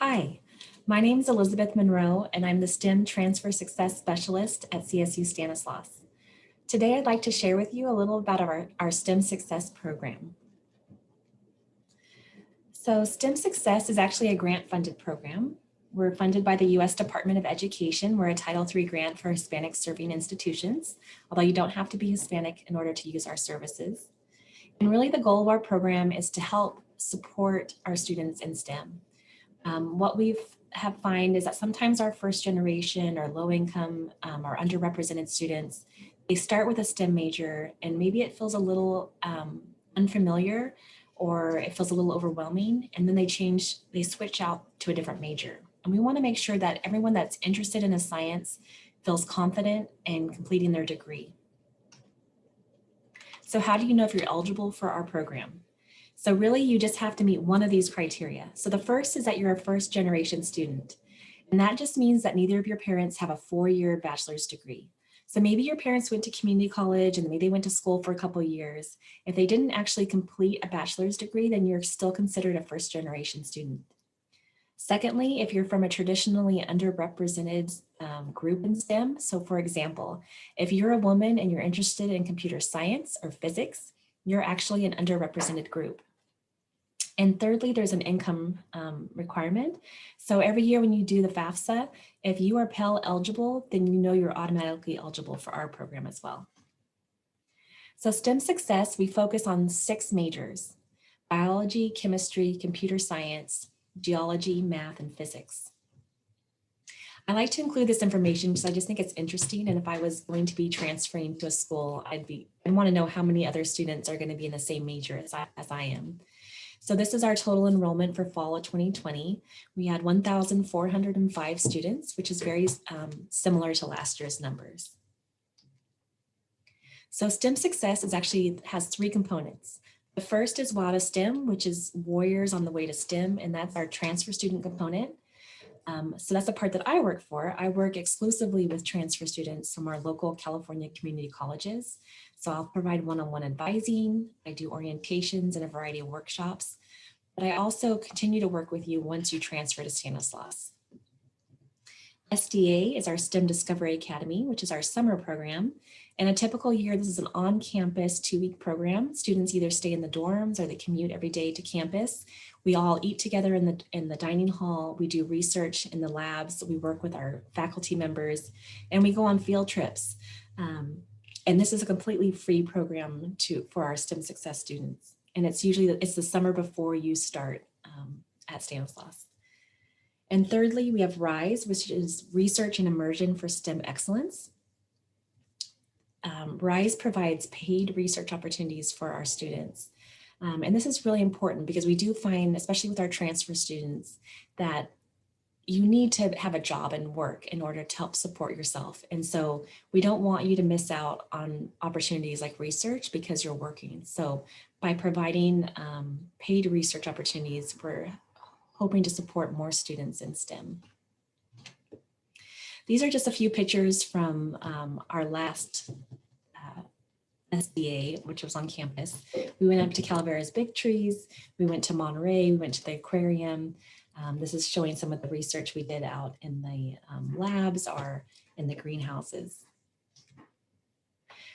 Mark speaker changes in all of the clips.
Speaker 1: Hi, my name is Elizabeth Monroe, and I'm the STEM Transfer Success Specialist at CSU Stanislaus. Today, I'd like to share with you a little about our STEM Success program. So STEM Success is actually a grant-funded program. We're funded by the U.S. Department of Education. We're a Title III grant for Hispanic serving institutions, although you don't have to be Hispanic in order to use our services. And really the goal of our program is to help support our students in STEM. What we have find is that sometimes our first generation or low income or underrepresented students, they start with a STEM major and maybe it feels a little unfamiliar or it feels a little overwhelming, and then they switch out to a different major. And we want to make sure that everyone that's interested in a science feels confident in completing their degree. So how do you know if you're eligible for our program? So really, you just have to meet one of these criteria. So the first is that you're a first generation student. And that just means that neither of your parents have a 4-year bachelor's degree. So maybe your parents went to community college and maybe they went to school for a couple of years. If they didn't actually complete a bachelor's degree, then you're still considered a first generation student. Secondly, if you're from a traditionally underrepresented group in STEM, so for example, if you're a woman and you're interested in computer science or physics, you're actually an underrepresented group. And thirdly, there's an income requirement. So every year when you do the FAFSA, if you are Pell eligible, then you know you're automatically eligible for our program as well. So STEM Success, we focus on 6 majors: biology, chemistry, computer science, geology, math, and physics. I like to include this information because I just think it's interesting. And if I was going to be transferring to a school, I'd want to know how many other students are going to be in the same major as I am. So this is our total enrollment for fall of 2020. We had 1,405 students, which is very similar to last year's numbers. So STEM Success has 3 components. The first is WOW2STEM, which is Warriors on the Way to STEM, and that's our transfer student component. So that's the part that I work for. I work exclusively with transfer students from our local California community colleges. So I'll provide one-on-one advising, I do orientations and a variety of workshops, but I also continue to work with you once you transfer to Stanislaus. SDA is our STEM Discovery Academy, which is our summer program. In a typical year, this is an on-campus 2-week program. Students either stay in the dorms or they commute every day to campus. We all eat together in the dining hall. We do research in the labs. We work with our faculty members, and we go on field trips. And this is a completely free program for our STEM Success students. And it's the summer before you start at Stanislaus. And thirdly, we have RISE, which is Research and Immersion for STEM Excellence. RISE provides paid research opportunities for our students. And this is really important because we do find, especially with our transfer students, that you need to have a job and work in order to help support yourself. And so we don't want you to miss out on opportunities like research because you're working. So by providing paid research opportunities, we're hoping to support more students in STEM. These are just a few pictures from our last SBA, which was on campus. We went up to Calaveras Big Trees, we went to Monterey, we went to the aquarium. This is showing some of the research we did out in the labs or in the greenhouses.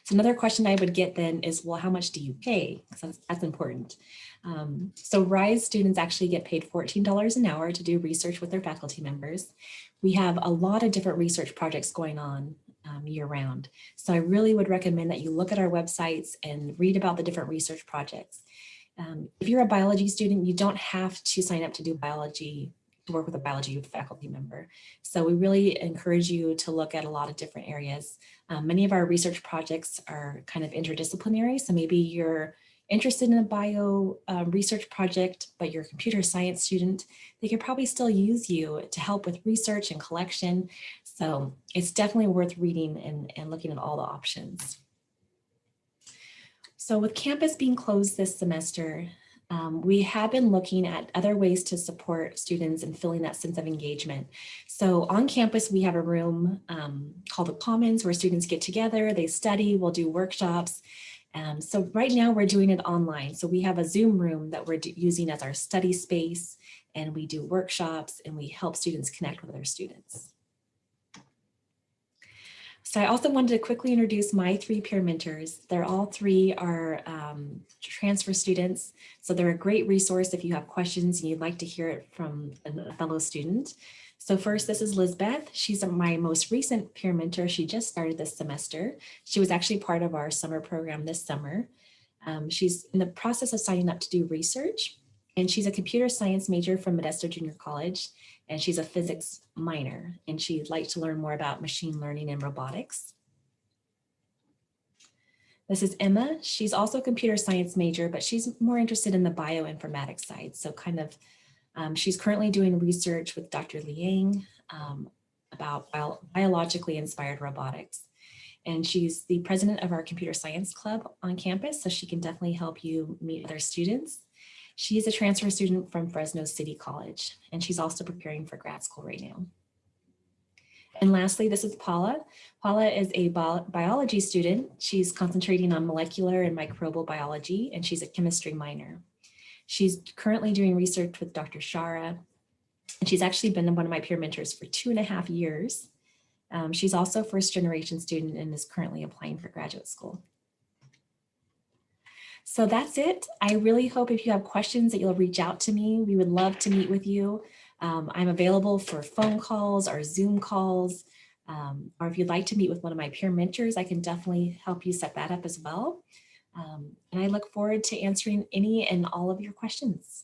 Speaker 1: So another question I would get then is, well, how much do you pay? Because that's important. So RISE students actually get paid $14 an hour to do research with their faculty members. We have a lot of different research projects going on year round. So I really would recommend that you look at our websites and read about the different research projects. If you're a biology student, you don't have to sign up to do biology, to work with a biology faculty member. So we really encourage you to look at a lot of different areas. Many of our research projects are kind of interdisciplinary. So maybe you're interested in a bio research project, but you're a computer science student, they could probably still use you to help with research and collection. So it's definitely worth reading and looking at all the options. So with campus being closed this semester, we have been looking at other ways to support students and feeling that sense of engagement. So on campus, we have a room called the Commons where students get together, they study, we'll do workshops. So right now we're doing it online. So we have a Zoom room that we're using as our study space, and we do workshops, and we help students connect with other students. So I also wanted to quickly introduce my 3 peer mentors. They're all 3 are transfer students. So they're a great resource if you have questions and you'd like to hear it from a fellow student. So first, this is Lizbeth. She's my most recent peer mentor. She just started this semester. She was actually part of our summer program this summer. She's in the process of signing up to do research, and she's a computer science major from Modesto Junior College, and she's a physics minor, and she'd like to learn more about machine learning and robotics. This is Emma. She's also a computer science major, but she's more interested in the bioinformatics side. So she's currently doing research with Dr. Liang about biologically inspired robotics. And she's the president of our computer science club on campus, so she can definitely help you meet other students. She's a transfer student from Fresno City College, and she's also preparing for grad school right now. And lastly, this is Paula. Paula is a biology student. She's concentrating on molecular and microbial biology, and she's a chemistry minor. She's currently doing research with Dr. Shara, and she's actually been one of my peer mentors for 2.5 years. She's also a first-generation student and is currently applying for graduate school. So that's it. I really hope if you have questions that you'll reach out to me. We would love to meet with you. I'm available for phone calls or Zoom calls, or if you'd like to meet with one of my peer mentors, I can definitely help you set that up as well. And I look forward to answering any and all of your questions.